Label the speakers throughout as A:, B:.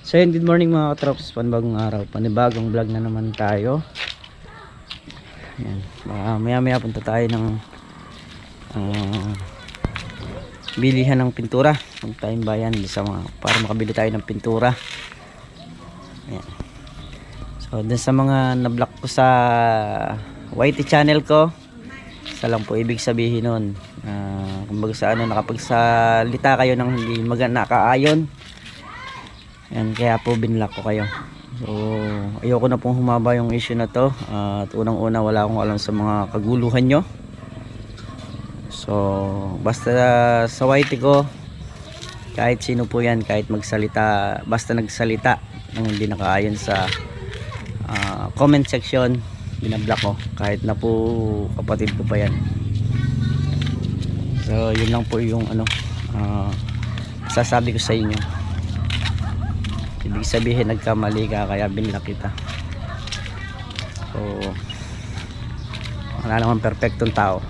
A: So yun, good morning mga katrops, panibagong araw, panibagong vlog na naman tayo. Ayan, maya maya punta tayo ng bilihan ng pintura. Huwag tayong bayan para makabili tayo ng pintura. Ayan. So dun sa mga na-block ko sa YT channel ko, isa lang po ibig sabihin nun, kumbaga sa nakapagsalita kayo ng hindi nakaayon. Yan, kaya po binlock ko kayo. So ayoko na pong humaba yung issue na to. At unang una, wala akong alam sa mga kaguluhan nyo. So basta sa YT ko, kahit sino po yan, kahit magsalita, basta nagsalita ng hindi nakaayon sa comment section, binablock ko, kahit na po kapatid ko pa yan. So yun lang po yung sasabi ko sa inyo. Ibig sabihin nagkamali ka, kaya binlock kita. So wala naman perfectong tao.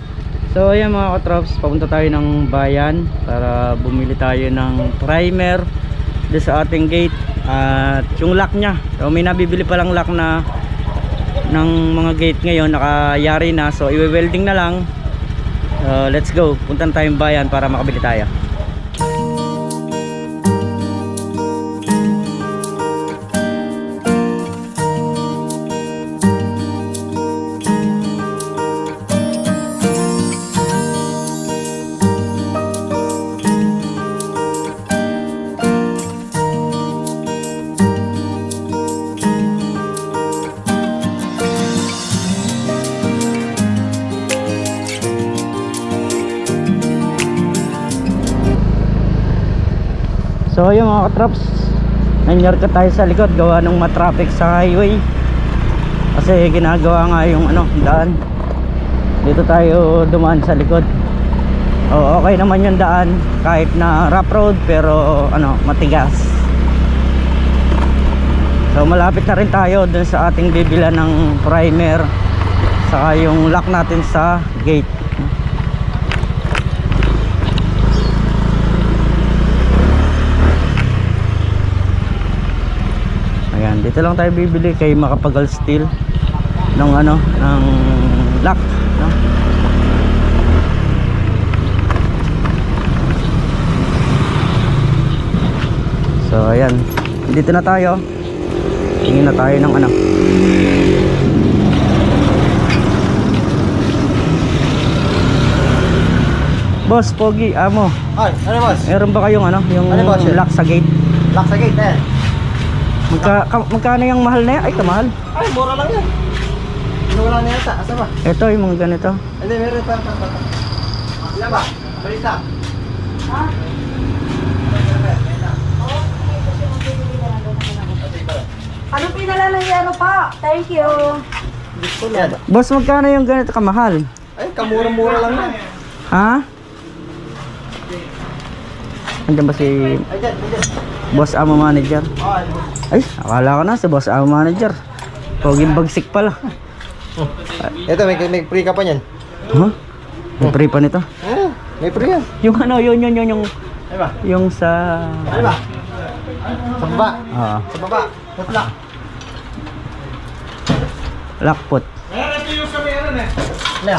A: So ayan mga katrops, papunta tayo ng bayan para bumili tayo ng primer doon sa ating gate at yung lock nya. So may nabibili pa lang lock na ng mga gate ngayon, nakayari na. So i-welding na lang. Let's go, puntan tayong bayan para makabili tayo. So yung mga katrops, nangyar ka tayo sa likod gawa ng matraffic sa highway kasi ginagawa nga yung daan. Dito tayo dumaan sa likod. Okay naman yung daan kahit na rough road, pero matigas. So malapit na rin tayo dun sa ating bibila ng primer saka yung lock natin sa gate. Ayan, dito lang tayo bibili kay Makapagal Steel ng ng lock, no? So ayan, dito na tayo. Tingin na tayo ng Boss Pogi, amo.
B: Ay, ano boss?
A: Meron ba kayong yung
B: boss,
A: lock sa gate?
B: Lock sa gate, eh.
A: Magkano yung mahal na yan? Ay, kamahal.
B: Ay, mura lang yan. Wala na yata, asa ba?
A: Ito yung mga ganito.
B: Hindi, meron pa. Sila ba? Balita. Ha?
C: Ano pinalalang pa? Thank you.
B: Yan.
A: Boss, magkano yung ganito kamahal?
B: Ay, kamura-mura lang yan.
A: Ha? Andiyan ba si
B: Ay, dyan.
A: Boss Amo Manager? Ay, akala ko na si Boss Amo Manager. Poging bagsik pala.
B: Ito, may free ka pa niyan.
A: Huh? May free pa nito?
B: Oo, may free yan.
A: Yung yung
B: Ay ba?
A: yung sa
B: Ay ba? Sa baba. Sa baba. Putla.
A: lockpot.
B: Ito yung sa meron eh. Ano?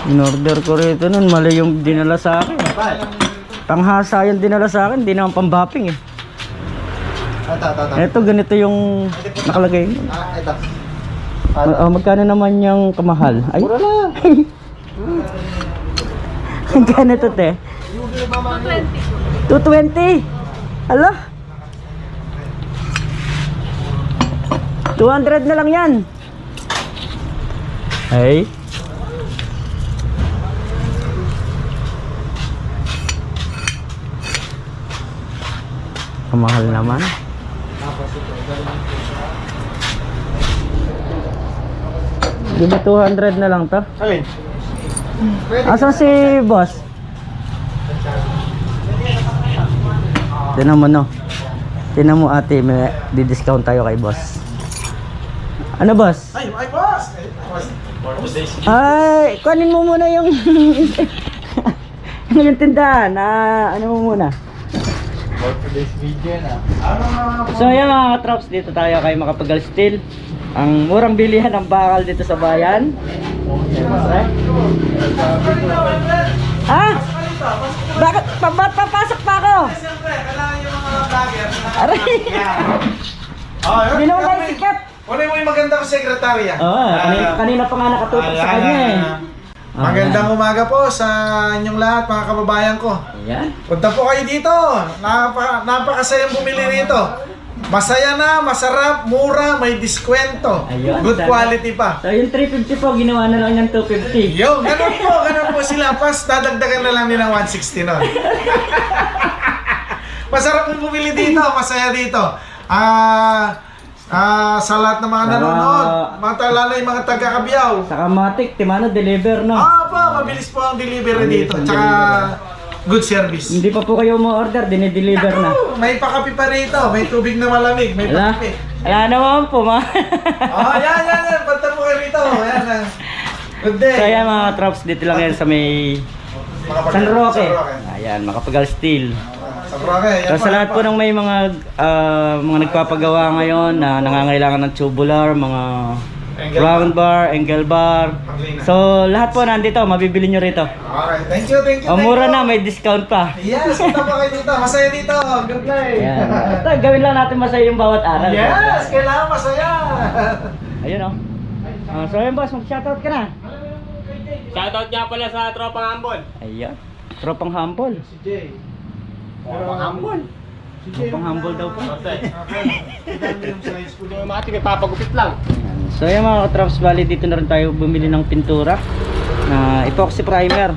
A: In-order ko rito nun, mali yung dinala sa akin. Panghasa yung dinala sa akin, hindi naman pambapping eh. Ito, ganito yung nakalagay.
B: Ito.
A: Magkano naman yung kamahal? Ay,
B: Mura lang.
A: magkano ito, te? 220. Hala? 200 na lang yan. Ay. Kamahal naman. Di ba 200 na lang to?
B: Alin?
A: Asan si boss? Tinan mo no. Tinan mo ate, may di-discount tayo kay boss. Ano boss?
B: Ay, boss!
A: Ay, kunin mo muna yung yung tindahan. Ano mo muna?
B: For today's video na. Ano mga
A: So ayan mga katrops, dito tayo kay Makapagal Steel. Ang murang bilihan ng bakal dito sa bayan. Ha? Bakit? Ba't papasok pa ako?
B: Siyempre, kailangan yung mga vlogger.
A: Aray! Hindi naman tayo sikat.
B: Kunin mo yung maganda ko sekretarya.
A: Oo, kanina pa nga nakatutok sa kanya eh.
B: Magandang umaga po sa inyong lahat mga kababayan ko.
A: Ayan.
B: Punta po kayo dito. Napakasayang bumili rito. Masaya na, masarap, mura, may diskwento.
A: Ayun,
B: Good
A: sana.
B: quality pa.
A: So yung 350 po, ginawa na lang ng 250.
B: Yo, ganun po sila. Pas, dadagdagan na lang nila 160 nun. Masarap pong bumili dito, masaya dito. Sa lahat ng mga nanonood, lalo yung mga taga-Kabyaw.
A: Sa Kamatik, Timano, deliver no?
B: Mabilis po ang delivery dito. Tsaka good service.
A: Hindi pa po kayo mo-order, dinideliver na.
B: May pakapi pa rito, may tubig na malamig, may
A: Wala,
B: pakapi.
A: wala naman po ma.
B: Yan. Punta po kayo rito. Ayan. Good day.
A: So ayan mga traps, dito lang yan sa may San Roque. Ayan, Makapagal Steel.
B: San Roque.
A: So sa lahat po ng may mga nagpapagawa ngayon na nangangailangan ng tubular, mga round bar, angle bar. So lahat po nandito, mabibili nyo rito.
B: Okay, thank you.
A: O mura na, may discount pa.
B: Yes, punta po kayo dito. Masaya dito. Good night.
A: Ayan. Ito, gawin lang natin masaya yung bawat araw.
B: Yes, kailangan masaya.
A: Ayun o. So ayun boss, mag-shoutout ka na.
D: Shoutout nga pala sa Tropang Ambon.
A: Ayun. Tropang humble.
B: Si Jay.
D: Tropang Ambon.
A: Tropang humble daw po.
B: Okay. Tignan mo yung size ko
D: Yung mga tingin, papagupit lang.
A: Ayan. So ayan mga ka-Traps Valley, dito na rin tayo bumili ng pintura na epoxy primer.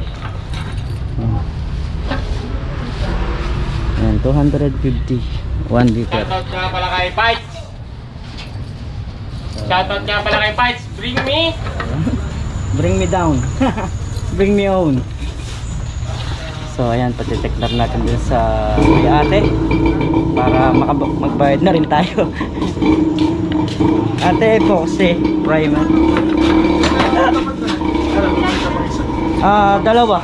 A: Ayan, 250. 1 liter.
D: Shoutout nga pala kay Fights. Shoutout nga pala kay Fights. Bring me.
A: Bring me down. Bring me on. So ayan, patitek na natin din sa ate para magbayad na rin tayo. Ate epoxy primer. Dalawa.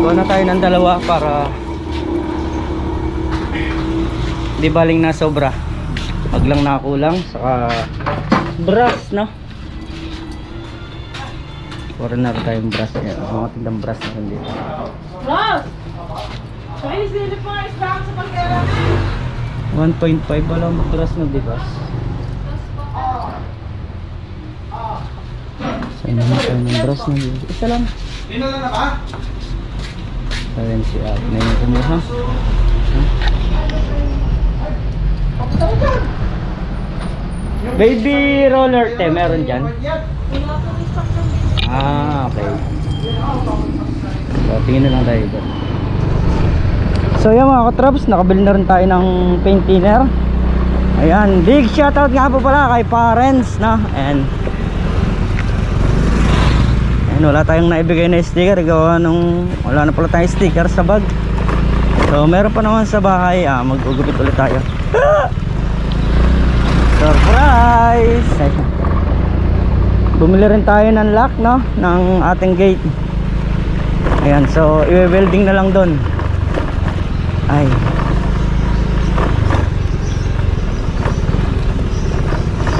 A: Kuha na tayo ng dalawa para di baling na sobra. Wag lang nakulang saka brass, no? Kuha na rin tayong brass. Mga tindang brass na rin dito.
C: Boss! Ay, sili po nga isbang sa pagkera.
A: 1.5 wala magbrass na, di ba? Saan naman tayo ng brass na dito? Isa lang.
B: Dinala na ba?
A: Ayan si Ate na yung kumuha. Baby roller te, meron dyan? Okay. So, tingin na lang tayo dito. So yan mga katraps, nakabili na rin tayo ng paint thinner. Ayan, big shoutout nga po pala kay Parents, no? And wala tayong naibigay na sticker, gawa nung wala na pala tayong sticker sa bag. So meron pa naman sa bahay, magugupit ulit tayo. Surprise! Bumili rin tayo ng lock, no? Ng ating gate. Ayan, so i-welding na lang doon. Ay.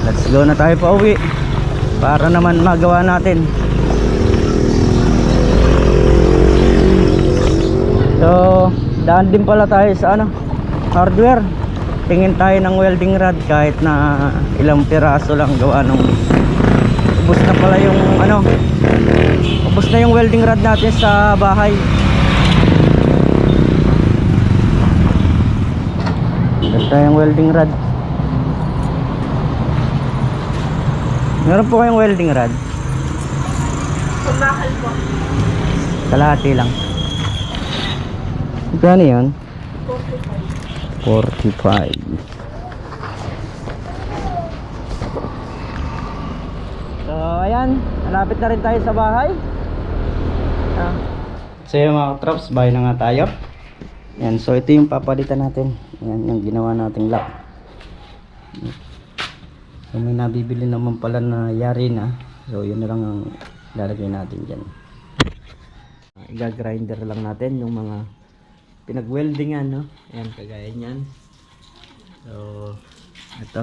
A: Let's go na tayo pa uwi para naman magawa natin. So, daan din pala tayo sa hardware. Tingin tayo ng welding rod kahit na ilang piraso lang gawa nung ubos na pala yung ubos na yung welding rod natin sa bahay. Meron tayong welding rod. Meron po kayong welding rod?
C: Pagmakal po.
A: Kalahati lang. Gano'n yun? 45. So ayan, malapit na rin tayo sa bahay. So yung mga traps, bahay na nga tayo. Yan, so ito yung papalitan natin. Yan yung ginawa nating lock. So may nabibili naman pala na yari na. So yun na lang ang lalagay natin dyan. i-grinder lang natin yung mga pinag-weldingan, no? Ayan, kagaya niyan. So, ito.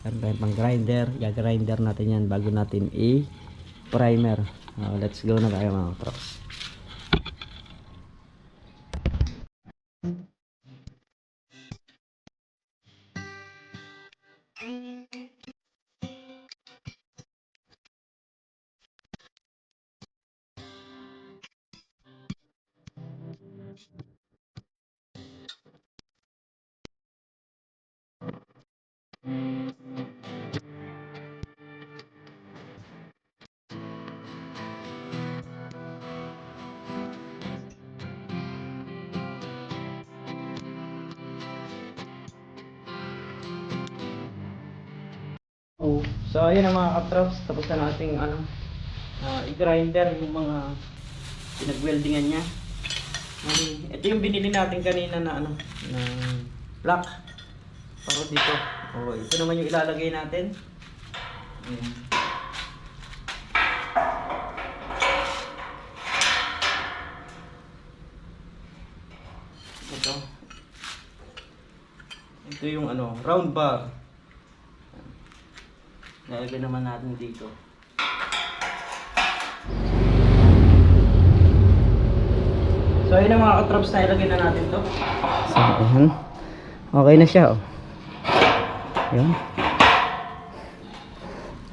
A: Meron tayong pang grinder. I-grinder natin yan bago natin i-primer. Let's go na tayo mga katrops. Oh, so ayun ang mga katrops, tapos na nating i-grinder yung mga pinag-weldingan niya. Ito yung binili natin kanina na na block para dito. Oh, ito naman yung ilalagay natin. Ayan. Ito yung round bar. Lalagay naman natin dito. So ayun na mga katrops, na ilagay na natin to. So ayan. Okay na siya, oh. Ayan.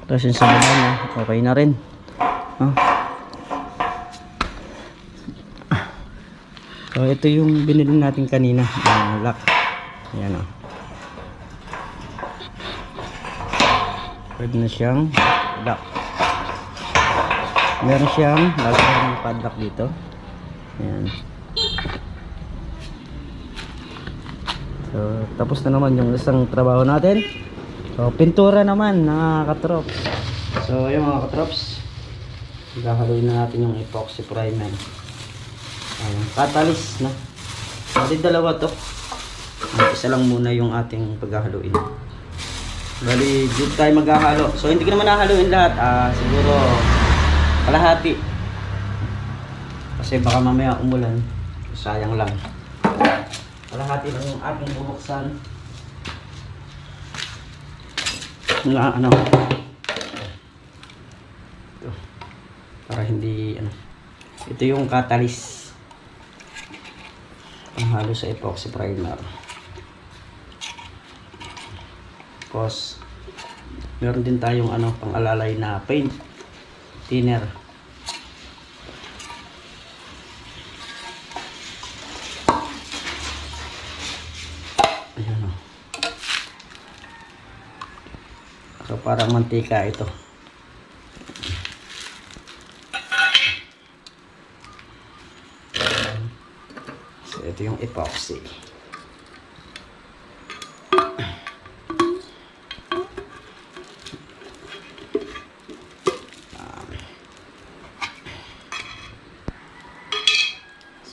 A: Tapos yung sa baba niya, okay na rin. Oh. So ito yung binili natin kanina, lock. Ayan, oh. Pwede na siyang lock. Meron siyang lagyan ng padlock dito. Ayan. So, tapos na naman yung isang trabaho natin. So, pintura naman mga katrops. So, yung mga katrops, haluin na natin yung epoxy primer. Ayan, catalyst na. Bali dalawa to. Isa lang muna yung ating paghahaluin. Bali, dito tayo maghahalo. So, hindi ko naman nahaluin lahat. Siguro, kalahati. Kasi baka mamaya umulan. Sayang lang. Kalahati lang yung ating bubuksan. Ito. Para hindi, Ito yung catalyst. Ang halo sa epoxy primer. Tapos meron din tayong pang-alalay na paint thinner. Ayan, so parang mantika ito. So ito yung epoxy.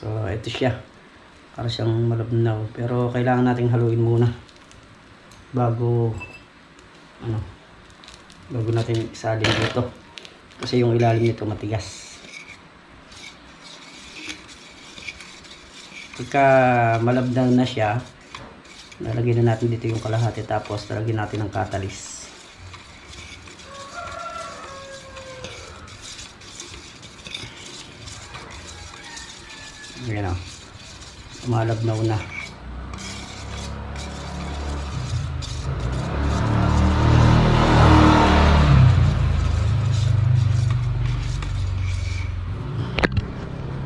A: So ito siya, para siyang malabnaw, pero kailangan nating haluin muna bago bago natin isalin dito, kasi yung ilalim nito matigas. Pagka malabnaw na siya, lalagyan na natin dito yung kalahati, tapos lalagyan natin ng catalyst. Ayan, malabnaw na.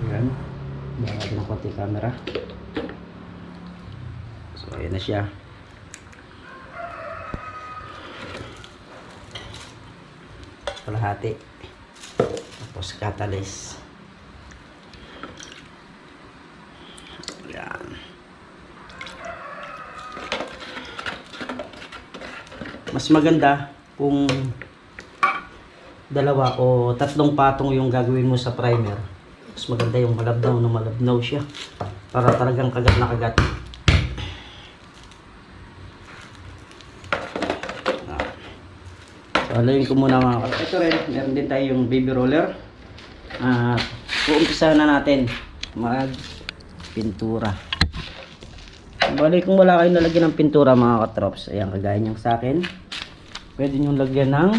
A: Ayan, bawa natin ng konti camera. So ayan na siya. Kalahati, tapos catalyst. Mas maganda kung dalawa o tatlong patong yung gagawin mo sa primer. Mas maganda yung malabnaw na malabnaw siya, para talagang kagat na kagat. So haluin ko muna mga kapatid. Ito rin, meron din tayo yung baby roller. uumpisahan na natin mag pintura. Bali kung wala kayong lalagyan ng pintura mga katrops, ayan kagaya niyang sa akin, pwede nyo lagyan ng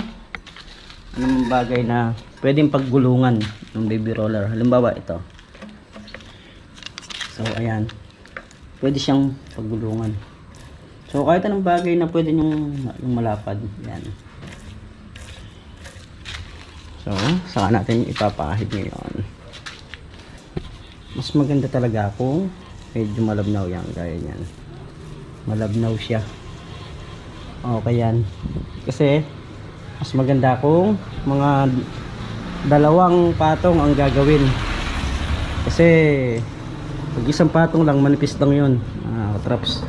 A: anong bagay na pwedeng paggulungan ng baby roller. Halimbawa ito. So ayan, pwede siyang paggulungan. So kahit anong bagay na pwede yung malapad, yan. So saka natin ipapahid ngayon. Mas maganda talaga kung medyo malabnaw yan, gaya yan. Malabnaw siya. Okay yan. Kasi mas maganda kung mga dalawang patong ang gagawin. Kasi pag isang patong lang, manipis lang yun. Traps.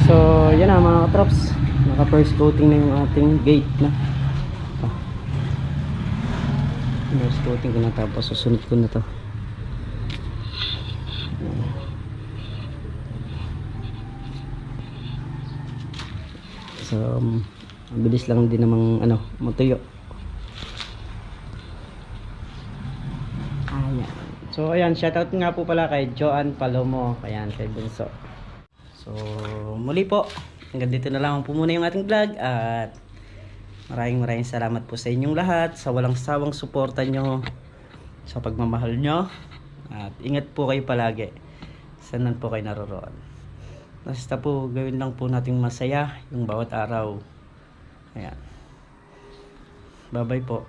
A: So yan na mga traps. Naka first coating na yung ating gate na. First coating ko na, tapos susunod ko na to. So mabilis lang din namang matuyo. Ayan. So ayan, shoutout nga po pala kay Joanne Palomo. Ayan, kay Bunso. So muli po, hanggang dito na lang po muna yung ating vlog, at maraming salamat po sa inyong lahat, sa walang sawang suporta nyo, sa pagmamahal nyo, at ingat po kayo palagi saan po kayo naroroon. Basta po gawin lang po nating masaya yung bawat araw. Ayan. Bye bye po.